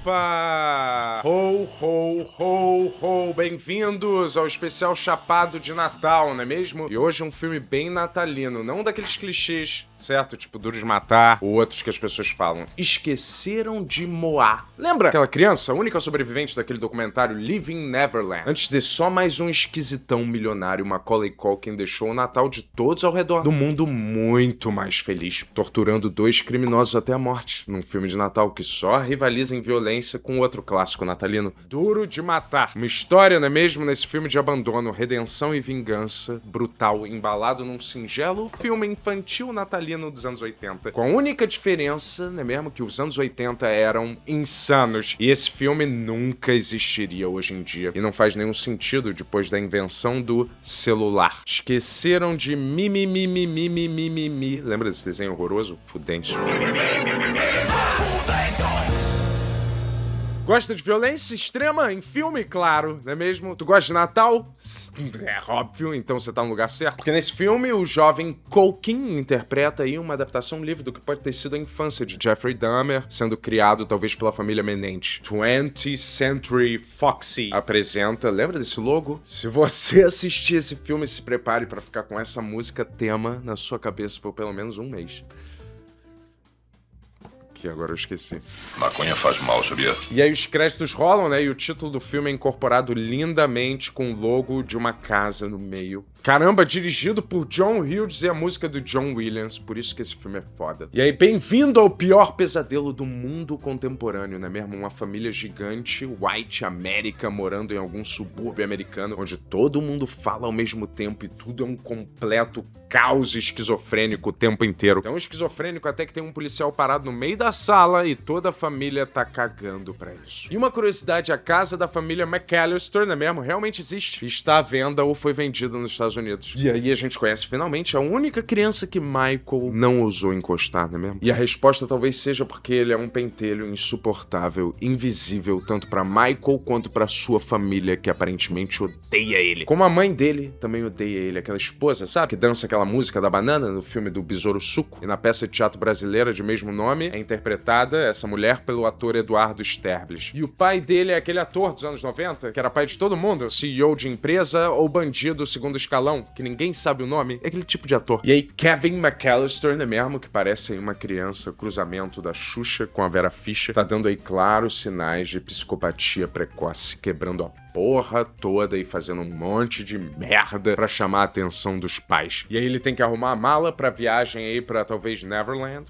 Opa! Ho, ho, ho, ho! Bem-vindos ao especial Chapado de Natal, não é mesmo? E hoje é um filme bem natalino, não daqueles clichês, certo? Tipo Duro de Matar, ou outros que as pessoas falam. Esqueceram de Moá. Lembra aquela criança, a única sobrevivente daquele documentário Living Neverland? Antes de só mais um esquisitão milionário, Macaulay Culkin deixou o Natal de todos ao redor do mundo muito mais feliz, torturando dois criminosos até a morte, num filme de Natal que só rivaliza em violência com outro clássico natalino, Duro de Matar. Uma história, não é mesmo, nesse filme de abandono, redenção e vingança, brutal, embalado num singelo filme infantil natalino dos anos 80, com a única diferença, não é mesmo, que os anos 80 eram insanos, e esse filme nunca existiria hoje em dia, e não faz nenhum sentido depois da invenção do celular. Esqueceram de mimimi. Lembra desse desenho horroroso? Fudente. Gosta de violência extrema em filme? Claro, não é mesmo? Tu gosta de Natal? É óbvio, então você tá no lugar certo. Porque nesse filme, o jovem Culkin interpreta aí uma adaptação livre do que pode ter sido a infância de Jeffrey Dahmer, sendo criado talvez pela família Menendez. 20th Century Foxy apresenta, lembra desse logo? Se você assistir esse filme, se prepare pra ficar com essa música tema na sua cabeça por pelo menos um mês. Que agora eu esqueci. Maconha faz mal, sabia? E aí os créditos rolam, né? E o título do filme é incorporado lindamente com o logo de uma casa no meio. Caramba, dirigido por John Hughes e a música do John Williams, por isso que esse filme é foda. E aí, bem-vindo ao pior pesadelo do mundo contemporâneo, não é mesmo? Uma família gigante, white América, morando em algum subúrbio americano, onde todo mundo fala ao mesmo tempo e tudo é um completo caos esquizofrênico o tempo inteiro. Então, esquizofrênico até que tem um policial parado no meio da sala e toda a família tá cagando pra isso. E uma curiosidade, a casa da família McAllister, não é mesmo? Realmente existe. Está à venda ou foi vendida nos Estados Unidos. E aí a gente conhece finalmente a única criança que Michael não ousou encostar, não é mesmo? E a resposta talvez seja porque ele é um pentelho insuportável, invisível, tanto pra Michael quanto pra sua família, que aparentemente odeia ele. Como a mãe dele também odeia ele, aquela esposa, sabe? Que dança aquela música da banana no filme do Besouro Suco. E na peça de teatro brasileira de mesmo nome, é interpretada, essa mulher, pelo ator Eduardo Sterblich. E o pai dele é aquele ator dos anos 90, que era pai de todo mundo, CEO de empresa ou bandido segundo escalão, que ninguém sabe o nome, é aquele tipo de ator. E aí Kevin McAllister, né mesmo, que parece uma criança, cruzamento da Xuxa com a Vera Fischer, tá dando aí claros sinais de psicopatia precoce, quebrando a porra toda e fazendo um monte de merda pra chamar a atenção dos pais. E aí ele tem que arrumar a mala pra viagem aí pra talvez Neverland.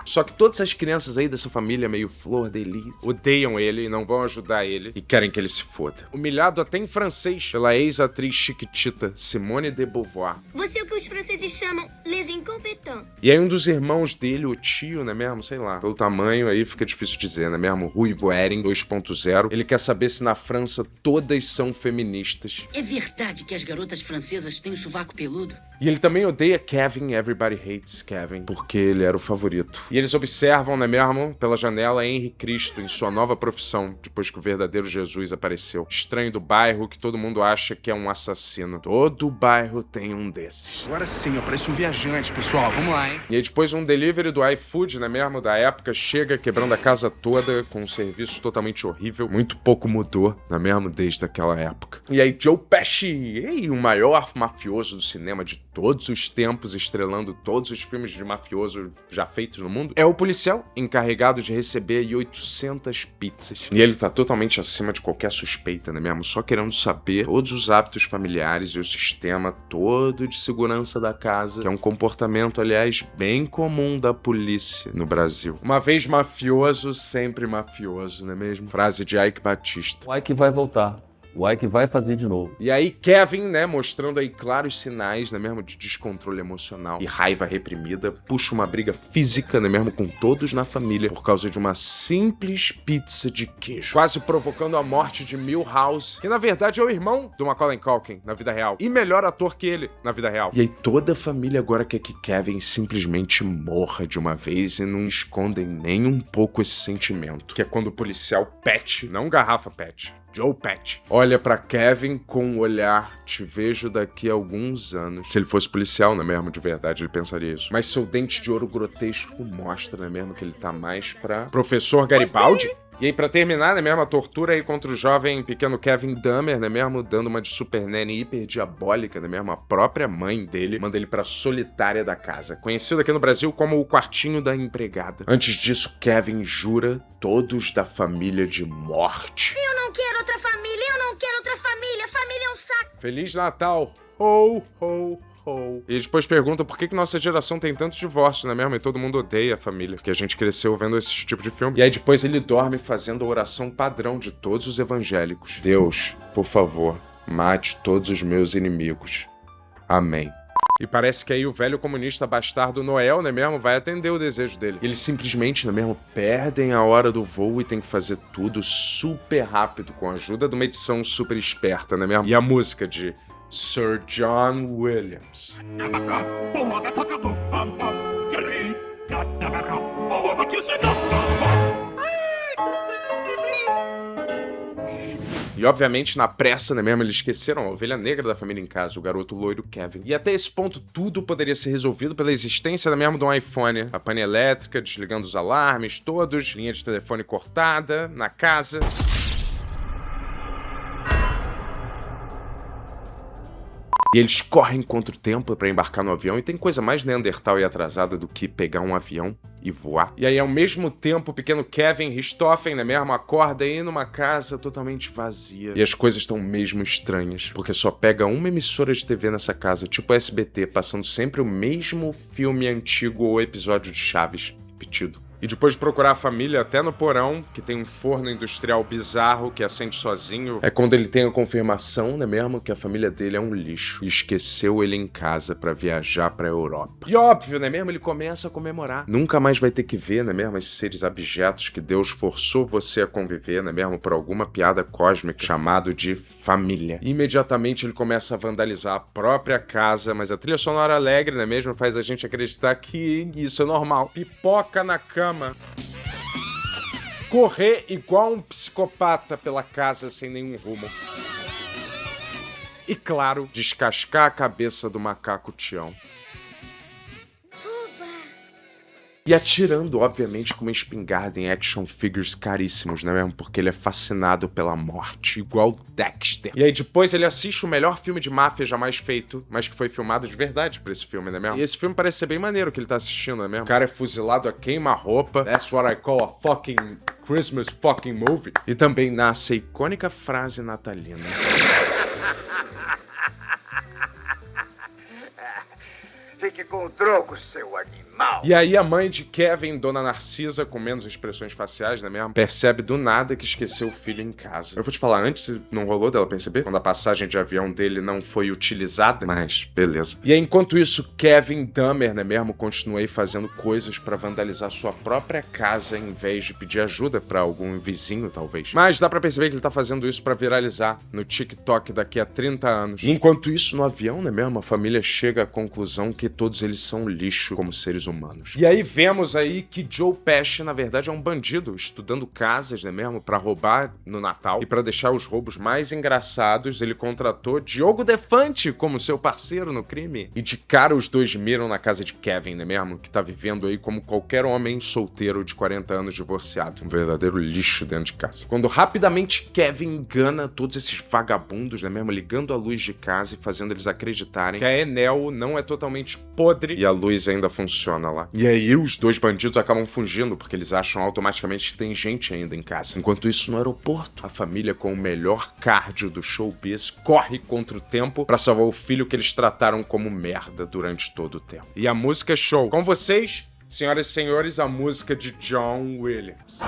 Só que todas as crianças aí dessa família meio flor de lis odeiam ele e não vão ajudar ele e querem que ele se foda. Humilhado até em francês pela ex-atriz chiquitita Simone de Beauvoir. Você é o que os franceses chamam les incompetents. E aí um dos irmãos dele, o tio, né mesmo, sei lá, pelo tamanho aí fica difícil dizer, né mesmo, Ruivo Eren 2.0, ele quer saber se na França todas são feministas. É verdade que as garotas francesas têm o sovaco peludo? E ele também odeia Kevin, Everybody Hates Kevin, porque ele era o favorito. E eles observam, né mesmo, pela janela Henri Cristo em sua nova profissão, depois que o verdadeiro Jesus apareceu. Estranho do bairro que todo mundo acha que é um assassino. Todo bairro tem um desses. Agora sim, eu pareço um viajante, pessoal. Vamos lá, hein? E aí depois um delivery do iFood, né mesmo, da época, chega quebrando a casa toda com um serviço totalmente horrível. Muito pouco mudou, não é mesmo, desde aquela época. E aí Joe Pesci, ei, o maior mafioso do cinema de todos os tempos, estrelando todos os filmes de mafioso já feitos no mundo, é o policial encarregado de receber aí 800 pizzas. E ele tá totalmente acima de qualquer suspeita, né mesmo? Só querendo saber todos os hábitos familiares e o sistema todo de segurança da casa, que é um comportamento, aliás, bem comum da polícia no Brasil. Uma vez mafioso, sempre mafioso, não é mesmo? Frase de Ike Batista. O Ike vai voltar. O Ike vai fazer de novo. E aí Kevin, né, mostrando aí claros sinais, né, mesmo de descontrole emocional e raiva reprimida, puxa uma briga física, né, mesmo com todos na família por causa de uma simples pizza de queijo, quase provocando a morte de Milhouse, que na verdade é o irmão do Macaulay Culkin na vida real e melhor ator que ele na vida real. E aí toda a família agora quer que Kevin simplesmente morra de uma vez e não escondem nem um pouco esse sentimento, que é quando o policial Pat, não garrafa Pat, Joe Pesci, olha olha pra Kevin com um olhar, te vejo daqui a alguns anos. Se ele fosse policial, não é mesmo? De verdade, ele pensaria isso. Mas seu dente de ouro grotesco mostra, não é mesmo? Que ele tá mais pra Professor Garibaldi? E aí, pra terminar, né mesmo, a tortura aí contra o jovem pequeno Kevin Dahmer, né mesmo, dando uma de super nanny hiper diabólica, né mesmo, a própria mãe dele manda ele pra solitária da casa, conhecido aqui no Brasil como o quartinho da empregada. Antes disso, Kevin jura todos da família de morte. Eu não quero outra família, eu não quero outra família. Família é um saco. Feliz Natal! Ho, ho, ho. E depois pergunta por que nossa geração tem tantos divórcios, né mesmo? E todo mundo odeia a família, porque a gente cresceu vendo esse tipo de filme. E aí depois ele dorme fazendo a oração padrão de todos os evangélicos. Deus, por favor, mate todos os meus inimigos. Amém. E parece que aí o velho comunista bastardo Noel, né mesmo, vai atender o desejo dele. Eles simplesmente, né mesmo, perdem a hora do voo e tem que fazer tudo super rápido, com a ajuda de uma edição super esperta, né mesmo? E a música de Sir John Williams. E obviamente, na pressa, né mesmo, eles esqueceram a ovelha negra da família em casa, o garoto loiro Kevin. E até esse ponto, tudo poderia ser resolvido pela existência, né mesmo, de um iPhone. A pane elétrica, desligando os alarmes todos, linha de telefone cortada, na casa. E eles correm contra o tempo pra embarcar no avião, e tem coisa mais neandertal e atrasada do que pegar um avião e voar. E aí, ao mesmo tempo, o pequeno Kevin Richthofen, né mesmo, acorda aí numa casa totalmente vazia. E as coisas estão mesmo estranhas, porque só pega uma emissora de TV nessa casa, tipo a SBT, passando sempre o mesmo filme antigo ou episódio de Chaves, repetido. E depois de procurar a família até no porão, que tem um forno industrial bizarro que acende sozinho, é quando ele tem a confirmação, né mesmo, que a família dele é um lixo. E esqueceu ele em casa pra viajar pra Europa. E óbvio, né mesmo, ele começa a comemorar. Nunca mais vai ter que ver, né mesmo, esses seres abjetos que Deus forçou você a conviver, né mesmo, por alguma piada cósmica chamado de família. E imediatamente ele começa a vandalizar a própria casa, mas a trilha sonora alegre, né mesmo, faz a gente acreditar que isso é normal. Pipoca na cama. Correr igual um psicopata pela casa sem nenhum rumo. E claro, descascar a cabeça do macaco Tião. E atirando, obviamente, com uma espingarda em action figures caríssimos, né mesmo? Porque ele é fascinado pela morte, igual Dexter. E aí depois ele assiste o melhor filme de máfia jamais feito, mas que foi filmado de verdade pra esse filme, né mesmo? E esse filme parece ser bem maneiro que ele tá assistindo, né mesmo? O cara é fuzilado a queima-roupa. That's what I call a fucking Christmas fucking movie. E também nasce a icônica frase natalina. Fique com o troco, seu animal. E aí a mãe de Kevin, Dona Narcisa, com menos expressões faciais, né mesmo? Percebe do nada que esqueceu o filho em casa. Eu vou te falar, antes não rolou dela perceber? Quando a passagem de avião dele não foi utilizada? Mas, beleza. E aí, enquanto isso, Kevin Dahmer, né mesmo, continua aí fazendo coisas pra vandalizar sua própria casa, em vez de pedir ajuda pra algum vizinho, talvez. Mas dá pra perceber que ele tá fazendo isso pra viralizar no TikTok daqui a 30 anos. E enquanto isso, no avião, né mesmo, a família chega à conclusão que todos eles são lixo como seres humanos. E aí vemos aí que Joe Pesci, na verdade, é um bandido, estudando casas, né mesmo, pra roubar no Natal. E pra deixar os roubos mais engraçados, ele contratou Diogo Defante como seu parceiro no crime. E de cara os dois miram na casa de Kevin, né mesmo, que tá vivendo aí como qualquer homem solteiro de 40 anos divorciado. Um verdadeiro lixo dentro de casa. Quando rapidamente Kevin engana todos esses vagabundos, né mesmo, ligando a luz de casa e fazendo eles acreditarem que a Enel não é totalmente podre e a luz ainda funciona lá. E aí os dois bandidos acabam fugindo porque eles acham automaticamente que tem gente ainda em casa. Enquanto isso, no aeroporto, a família com o melhor cardio do showbiz corre contra o tempo pra salvar o filho que eles trataram como merda durante todo o tempo. E a música é show. Com vocês, senhoras e senhores, a música de John Williams.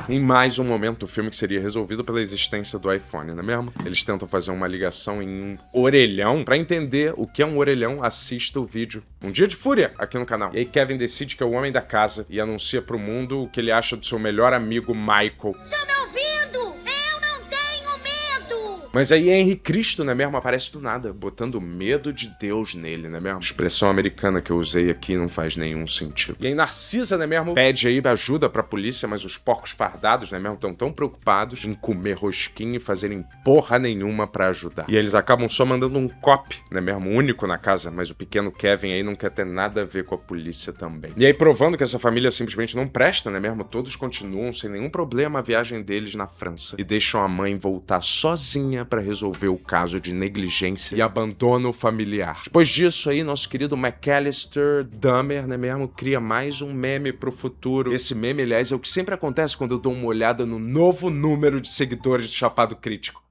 Em mais um momento do filme que seria resolvido pela existência do iPhone, não é mesmo? Eles tentam fazer uma ligação em um orelhão. Pra entender o que é um orelhão, assista o vídeo Um Dia de Fúria aqui no canal. E aí Kevin decide que é o homem da casa e anuncia pro mundo o que ele acha do seu melhor amigo Michael. Estão me ouvindo? Eu não tenho medo! Mas aí Henry Cristo, né mesmo, aparece do nada, botando medo de Deus nele, né mesmo? Expressão americana que eu usei aqui não faz nenhum sentido. E aí Narcisa, né mesmo, pede aí ajuda pra polícia, mas os porcos fardados, né mesmo, estão tão preocupados em comer rosquinha e fazerem porra nenhuma pra ajudar. E eles acabam só mandando um cop, né mesmo, único na casa, mas o pequeno Kevin aí não quer ter nada a ver com a polícia também. E aí provando que essa família simplesmente não presta, né mesmo, todos continuam sem nenhum problema a viagem deles na França e deixam a mãe voltar sozinha pra resolver o caso de negligência e abandono familiar. Depois disso aí, nosso querido McAllister Dahmer, né mesmo, cria mais um meme pro futuro. Esse meme, aliás, é o que sempre acontece quando eu dou uma olhada no novo número de seguidores de Chapado Crítico.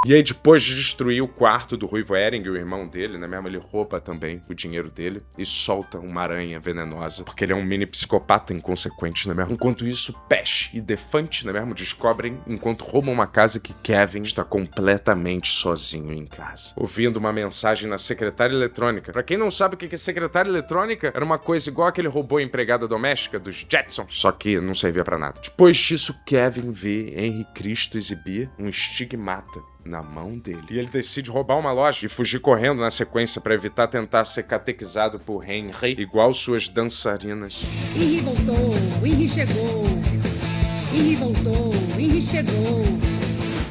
E aí, depois de destruir o quarto do Ruivo Ehring, o irmão dele, né mesmo, ele rouba também o dinheiro dele e solta uma aranha venenosa, porque ele é um mini psicopata inconsequente, né mesmo? Enquanto isso, Pesh e Defante, né mesmo, descobrem, enquanto roubam uma casa, que Kevin está completamente sozinho em casa, ouvindo uma mensagem na secretária eletrônica. Pra quem não sabe o que é secretária eletrônica, era uma coisa igual aquele robô empregada doméstica dos Jetsons, só que não servia pra nada. Depois disso, Kevin vê Henry Cristo exibir um estigmata na mão dele. E ele decide roubar uma loja e fugir correndo na sequência pra evitar tentar ser catequizado por Henry, igual suas dançarinas. Henry voltou, Henry chegou. Henry voltou, Henry chegou.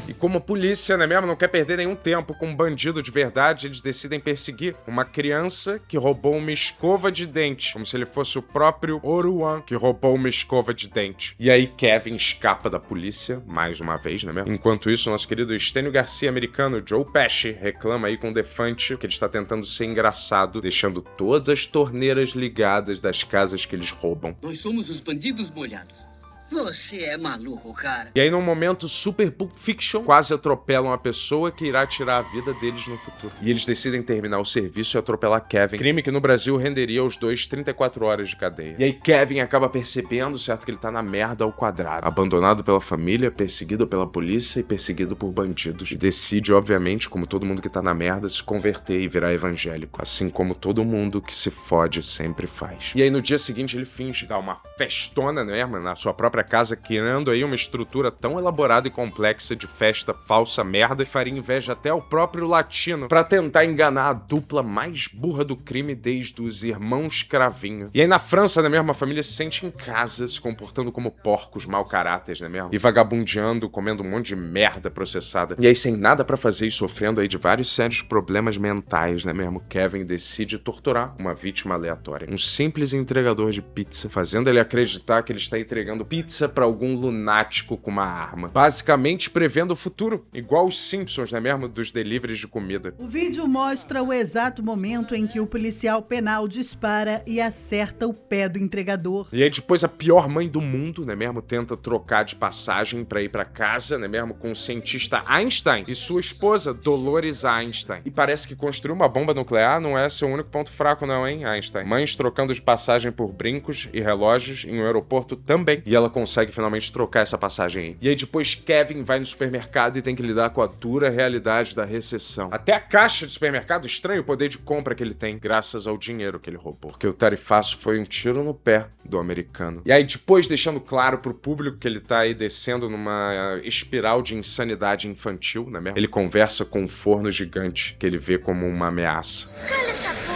E como a polícia, né mesmo, não quer perder nenhum tempo com um bandido de verdade, eles decidem perseguir uma criança que roubou uma escova de dente, como se ele fosse o próprio Oruan que roubou uma escova de dente. E aí Kevin escapa da polícia, mais uma vez, né mesmo? Enquanto isso, nosso querido Estênio Garcia americano, Joe Pesci, reclama aí com o Defante que ele está tentando ser engraçado, deixando todas as torneiras ligadas das casas que eles roubam. Nós somos os bandidos molhados. Você é maluco, cara. E aí, num momento super Pulp Fiction, quase atropelam a pessoa que irá tirar a vida deles no futuro. E eles decidem terminar o serviço e atropelar Kevin, crime que no Brasil renderia aos dois 34 horas de cadeia. E aí Kevin acaba percebendo, certo, que ele tá na merda ao quadrado, abandonado pela família, perseguido pela polícia e perseguido por bandidos. E decide, obviamente, como todo mundo que tá na merda, se converter e virar evangélico, assim como todo mundo que se fode sempre faz. E aí no dia seguinte ele finge dar uma festona, né, na sua própria casa, criando aí uma estrutura tão elaborada e complexa de festa falsa merda, que faria inveja até ao próprio latino, pra tentar enganar a dupla mais burra do crime desde os irmãos Cravinho. E aí na França, né mesmo, a família se sente em casa, se comportando como porcos mau caráteres, né mesmo? E vagabundeando, comendo um monte de merda processada. E aí sem nada pra fazer e sofrendo aí de vários sérios problemas mentais, né mesmo? Kevin decide torturar uma vítima aleatória. Um simples entregador de pizza, fazendo ele acreditar que ele está entregando pizza pra algum lunático com uma arma. Basicamente prevendo o futuro, igual os Simpsons, né mesmo, dos deliveries de comida. O vídeo mostra o exato momento em que o policial penal dispara e acerta o pé do entregador. E aí depois a pior mãe do mundo, né mesmo, tenta trocar de passagem pra ir pra casa, né mesmo, com o cientista Einstein e sua esposa, Dolores Einstein. E parece que construir uma bomba nuclear não é seu único ponto fraco não, hein, Einstein? Mães trocando de passagem por brincos e relógios em um aeroporto também. E ela consegue finalmente trocar essa passagem aí. E aí depois Kevin vai no supermercado e tem que lidar com a dura realidade da recessão. Até a caixa de supermercado estranha o poder de compra que ele tem, graças ao dinheiro que ele roubou. Porque o tarifaço foi um tiro no pé do americano. E aí depois deixando claro pro público que ele tá aí descendo numa espiral de insanidade infantil, né mesmo? Ele conversa com um forno gigante que ele vê como uma ameaça. Cala essa boca.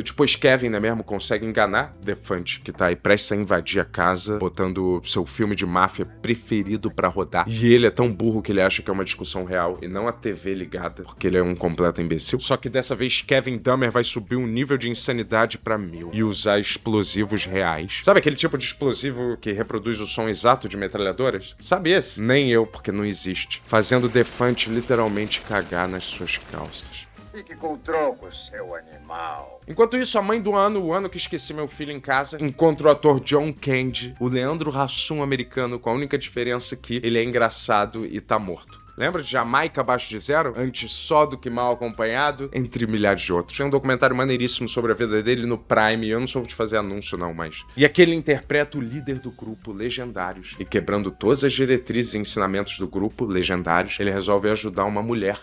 Depois Kevin, né mesmo, consegue enganar Defante, que tá aí prestes a invadir a casa, botando seu filme de máfia preferido pra rodar. E ele é tão burro que ele acha que é uma discussão real e não a TV ligada, porque ele é um completo imbecil. Só que dessa vez Kevin Dahmer vai subir um nível de insanidade pra 1000 e usar explosivos reais. Sabe aquele tipo de explosivo que reproduz o som exato de metralhadoras? Sabe esse? Nem eu, porque não existe. Fazendo Defante literalmente cagar nas suas calças. Fique com o tronco, seu animal. Enquanto isso, a mãe do ano, o ano que esqueci meu filho em casa, encontra o ator John Candy, o Leandro Hassum americano, com a única diferença que ele é engraçado e tá morto. Lembra de Jamaica abaixo de zero? Antes só do que mal acompanhado? Entre milhares de outros. Tem um documentário maneiríssimo sobre a vida dele no Prime, eu não sou de fazer anúncio não, mas... E aqui ele interpreta o líder do grupo, Legendários, e quebrando todas as diretrizes e ensinamentos do grupo, Legendários, ele resolve ajudar uma mulher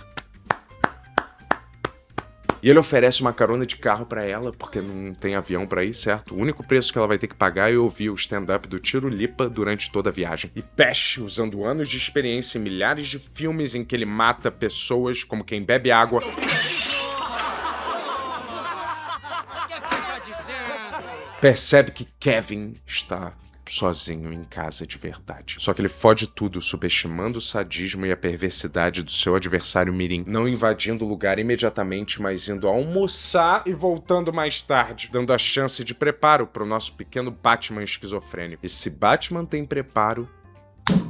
E ele oferece uma carona de carro pra ela, porque não tem avião pra ir, certo? O único preço que ela vai ter que pagar é ouvir o stand-up do Tiro Lipa durante toda a viagem. E Pesci, usando anos de experiência em milhares de filmes em que ele mata pessoas como quem bebe água, percebe que Kevin está sozinho em casa de verdade. Só que ele fode tudo, subestimando o sadismo e a perversidade do seu adversário mirim, não invadindo o lugar imediatamente, mas indo almoçar e voltando mais tarde, dando a chance de preparo pro nosso pequeno Batman esquizofrênico. E se Batman tem preparo,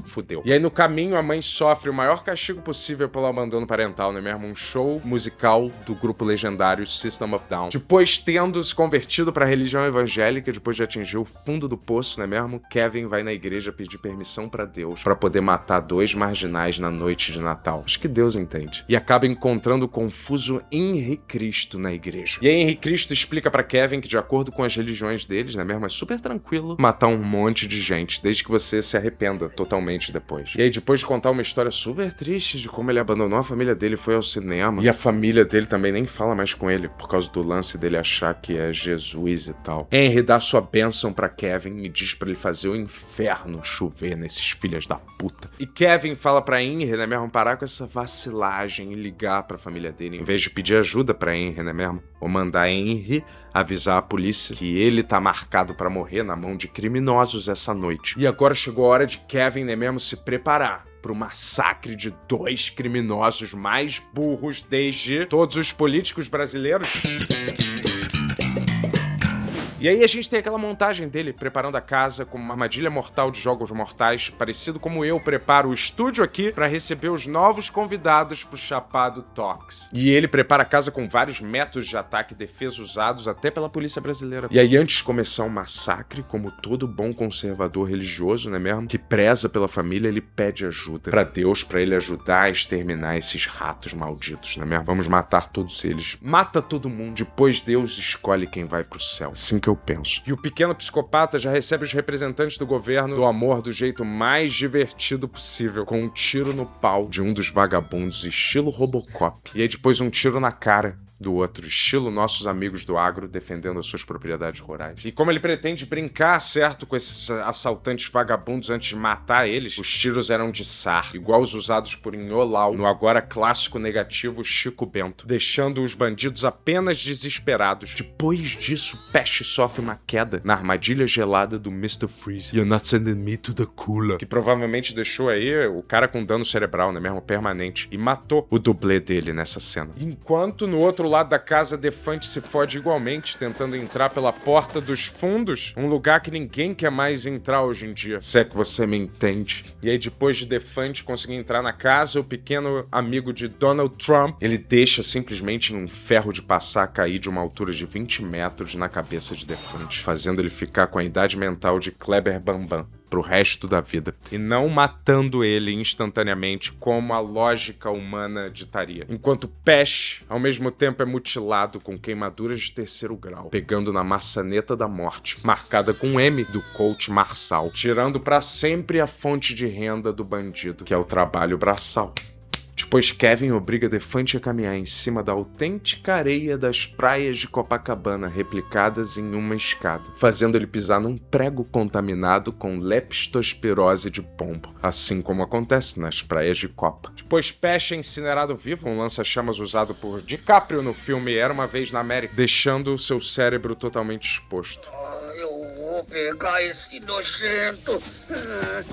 fudeu. E aí no caminho a mãe sofre o maior castigo possível pelo abandono parental, não é mesmo? Um show musical do grupo legendário System of a Down. Depois, tendo se convertido para a religião evangélica, depois de atingir o fundo do poço, não é mesmo? Kevin vai na igreja pedir permissão para Deus para poder matar 2 marginais na noite de Natal. Acho que Deus entende. E acaba encontrando o confuso Henri Cristo na igreja. E aí Henri Cristo explica para Kevin que, de acordo com as religiões deles, não é mesmo? É super tranquilo matar um monte de gente, desde que você se arrependa totalmente depois. E aí, depois de contar uma história super triste de como ele abandonou a família dele e foi ao cinema, e a família dele também nem fala mais com ele, por causa do lance dele achar que é Jesus e tal, Henry dá sua bênção pra Kevin e diz pra ele fazer o inferno chover nesses filhas da puta. E Kevin fala pra Henry, né mesmo, parar com essa vacilagem e ligar pra família dele, em vez de pedir ajuda pra Henry, né mesmo? Ou mandar Henry avisar a polícia que ele tá marcado pra morrer na mão de criminosos essa noite. E agora chegou a hora de Kevin, né mesmo, se preparar pro massacre de 2 criminosos mais burros desde todos os políticos brasileiros. E aí a gente tem aquela montagem dele preparando a casa como uma armadilha mortal de jogos mortais, parecido como eu preparo o estúdio aqui para receber os novos convidados pro Chapado Talks. E ele prepara a casa com vários métodos de ataque e defesa usados até pela polícia brasileira. E aí, antes de começar o massacre, como todo bom conservador religioso, né mesmo, que preza pela família, ele pede ajuda pra Deus, pra ele ajudar a exterminar esses ratos malditos, né mesmo? Vamos matar todos eles. Mata todo mundo, depois Deus escolhe quem vai pro céu. Assim que eu penso. E o pequeno psicopata já recebe os representantes do governo do amor do jeito mais divertido possível, com um tiro no pau de um dos vagabundos, estilo Robocop. E aí depois um tiro na cara do outro, estilo nossos amigos do agro defendendo as suas propriedades rurais. E como ele pretende brincar, certo, com esses assaltantes vagabundos antes de matar eles, os tiros eram de SAR, igual os usados por Inholau no agora clássico negativo Chico Bento, deixando os bandidos apenas desesperados. Depois disso, Pesci sofre uma queda na armadilha gelada do Mr. Freeze. You're not sending me to the cooler. Que provavelmente deixou aí o cara com dano cerebral, né mesmo, permanente, e matou o dublê dele nessa cena. Enquanto no outro lado da casa, Defante se fode igualmente, tentando entrar pela porta dos fundos, um lugar que ninguém quer mais entrar hoje em dia, se é que você me entende. E aí, depois de Defante conseguir entrar na casa, o pequeno amigo de Donald Trump, ele deixa simplesmente um ferro de passar cair de uma altura de 20 metros na cabeça de Defante, fazendo ele ficar com a idade mental de Kleber Bambam pro resto da vida, e não matando ele instantaneamente como a lógica humana ditaria. Enquanto Pesci, ao mesmo tempo, é mutilado com queimaduras de 3º grau, pegando na maçaneta da morte, marcada com M do coach Marçal, tirando pra sempre a fonte de renda do bandido, que é o trabalho braçal. Depois Kevin obriga Defante a caminhar em cima da autêntica areia das praias de Copacabana, replicadas em uma escada, fazendo ele pisar num prego contaminado com leptospirose de pombo, assim como acontece nas praias de Copa. Depois Pesci é incinerado vivo, um lança-chamas usado por DiCaprio no filme Era Uma Vez na América, deixando o seu cérebro totalmente exposto. Vou pegar esse nojento.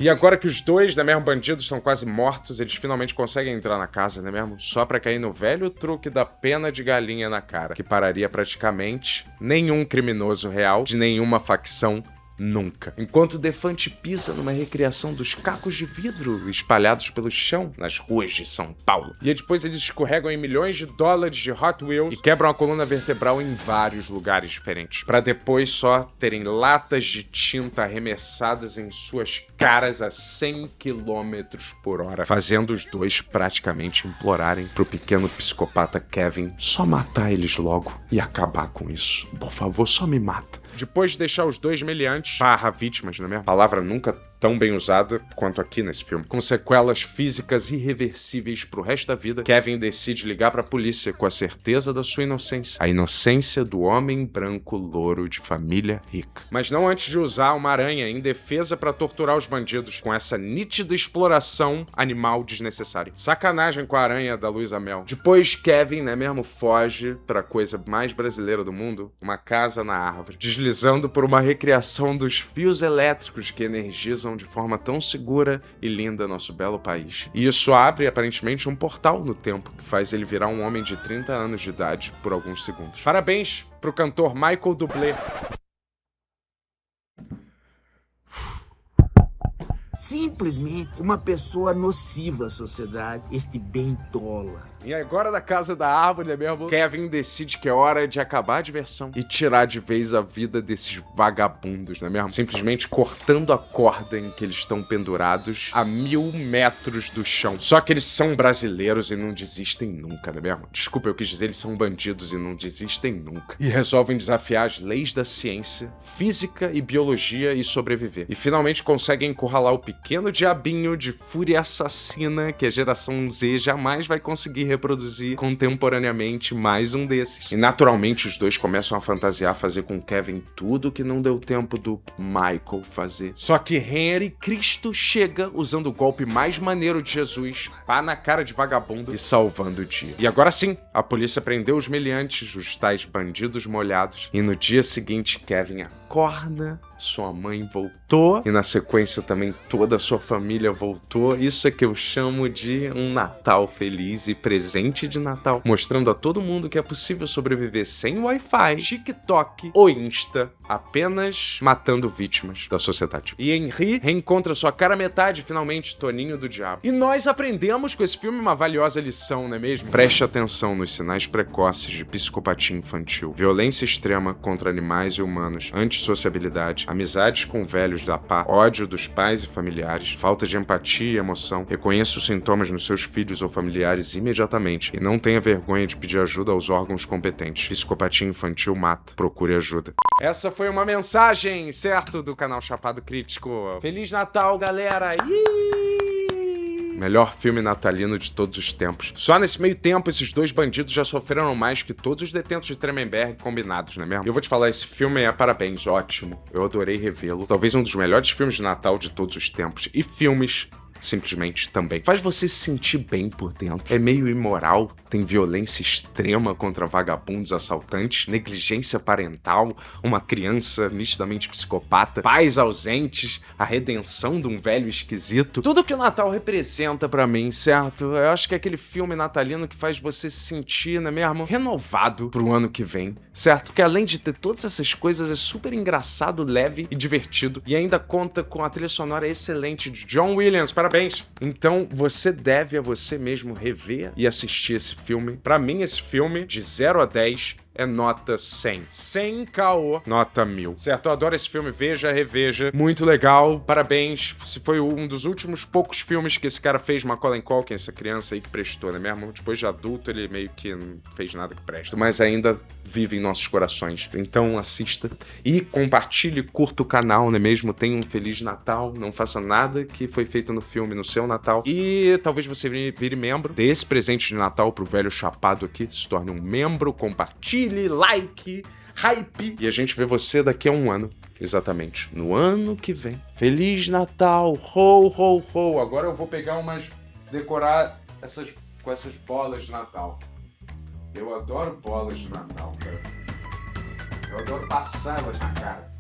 E agora que os dois, né mesmo, bandidos estão quase mortos, eles finalmente conseguem entrar na casa, né mesmo? Só pra cair no velho truque da pena de galinha na cara, que pararia praticamente nenhum criminoso real de nenhuma facção nunca. Enquanto Defante pisa numa recriação dos cacos de vidro espalhados pelo chão nas ruas de São Paulo. E aí depois eles escorregam em milhões de dólares de Hot Wheels e quebram a coluna vertebral em vários lugares diferentes, pra depois só terem latas de tinta arremessadas em suas caras a 100 km por hora, fazendo os dois praticamente implorarem pro pequeno psicopata Kevin só matar eles logo e acabar com isso. Por favor, só me mata. Depois de deixar os dois meliantes, vítimas, não é mesmo? A palavra nunca tão bem usada quanto aqui nesse filme. Com sequelas físicas irreversíveis pro resto da vida, Kevin decide ligar pra polícia com a certeza da sua inocência. A inocência do homem branco louro de família rica. Mas não antes de usar uma aranha em defesa pra torturar os bandidos, com essa nítida exploração animal desnecessária. Sacanagem com a aranha da Luísa Mel. Depois, Kevin, né mesmo, foge pra coisa mais brasileira do mundo, uma casa na árvore, deslizando por uma recriação dos fios elétricos que energizam de forma tão segura e linda nosso belo país. E isso abre, aparentemente, um portal no tempo, que faz ele virar um homem de 30 anos de idade por alguns segundos. Parabéns pro cantor Michael Bublé. Simplesmente uma pessoa nociva à sociedade, este bem tola. E agora da casa da árvore, né mesmo? Kevin decide que é hora de acabar a diversão e tirar de vez a vida desses vagabundos, não é mesmo? Simplesmente cortando a corda em que eles estão pendurados a 1000 metros do chão. Só que eles são brasileiros e não desistem nunca, não é mesmo? Desculpa, eu quis dizer, eles são bandidos e não desistem nunca. E resolvem desafiar as leis da ciência, física e biologia e sobreviver. E finalmente conseguem encurralar o pequeno diabinho de fúria assassina que a geração Z jamais vai conseguir reproduzir contemporaneamente mais um desses. E naturalmente os dois começam a fantasiar fazer com Kevin tudo que não deu tempo do Michael fazer. Só que Henry Cristo chega usando o golpe mais maneiro de Jesus, pá na cara de vagabundo e salvando o dia. E agora sim, a polícia prendeu os meliantes, os tais bandidos molhados, e no dia seguinte Kevin acorda, sua mãe voltou e na sequência também toda a sua família voltou. Isso é que eu chamo de um Natal feliz e presente de Natal, mostrando a todo mundo que é possível sobreviver sem Wi-Fi, TikTok ou Insta, apenas matando vítimas da sociedade. E Henry reencontra sua cara metade, finalmente, Toninho do Diabo. E nós aprendemos com esse filme uma valiosa lição, não é mesmo? Preste atenção nos sinais precoces de psicopatia infantil, violência extrema contra animais e humanos, antissociabilidade, amizades com velhos da pá, ódio dos pais e familiares, falta de empatia e emoção. Reconheça os sintomas nos seus filhos ou familiares imediatamente e não tenha vergonha de pedir ajuda aos órgãos competentes. Psicopatia infantil mata. Procure ajuda. Essa foi uma mensagem, certo? Do canal Chapado Crítico. Feliz Natal, galera! Melhor filme natalino de todos os tempos. Só nesse meio tempo, esses dois bandidos já sofreram mais que todos os detentos de Tremembé combinados, não é mesmo? Eu vou te falar, esse filme é parabéns, ótimo. Eu adorei revê-lo. Talvez um dos melhores filmes de Natal de todos os tempos. E filmes simplesmente também. Faz você se sentir bem por dentro. É meio imoral, tem violência extrema contra vagabundos assaltantes, negligência parental, uma criança nitidamente psicopata, pais ausentes, a redenção de um velho esquisito. Tudo que o Natal representa pra mim, certo? Eu acho que é aquele filme natalino que faz você se sentir, não é mesmo? Renovado pro ano que vem, certo? Que além de ter todas essas coisas, é super engraçado, leve e divertido. E ainda conta com a trilha sonora excelente de John Williams. Parabéns! Então, você deve a você mesmo rever e assistir esse filme. Pra mim, esse filme, de 0 a 10, é nota 100. 100 caô, nota 1000. Certo? Eu adoro esse filme, veja, reveja. Muito legal, parabéns. Se foi um dos últimos poucos filmes que esse cara fez, Macaulay Culkin, essa criança aí que prestou, né mesmo? Depois de adulto, ele meio que não fez nada que presta. Mas ainda vive em nossos corações. Então, assista. E compartilhe, curta o canal, né mesmo? Tenha um Feliz Natal. Não faça nada que foi feito no filme no seu Natal. E talvez você vire membro. Dê esse presente de Natal pro velho chapado aqui. Se torne um membro, compartilhe, like, hype. E a gente vê você daqui a um ano. Exatamente. No ano que vem. Feliz Natal. Ho, ho, ho. Agora eu vou pegar decorar com essas bolas de Natal. Eu adoro bolas de Natal, cara. Eu adoro passar elas na cara.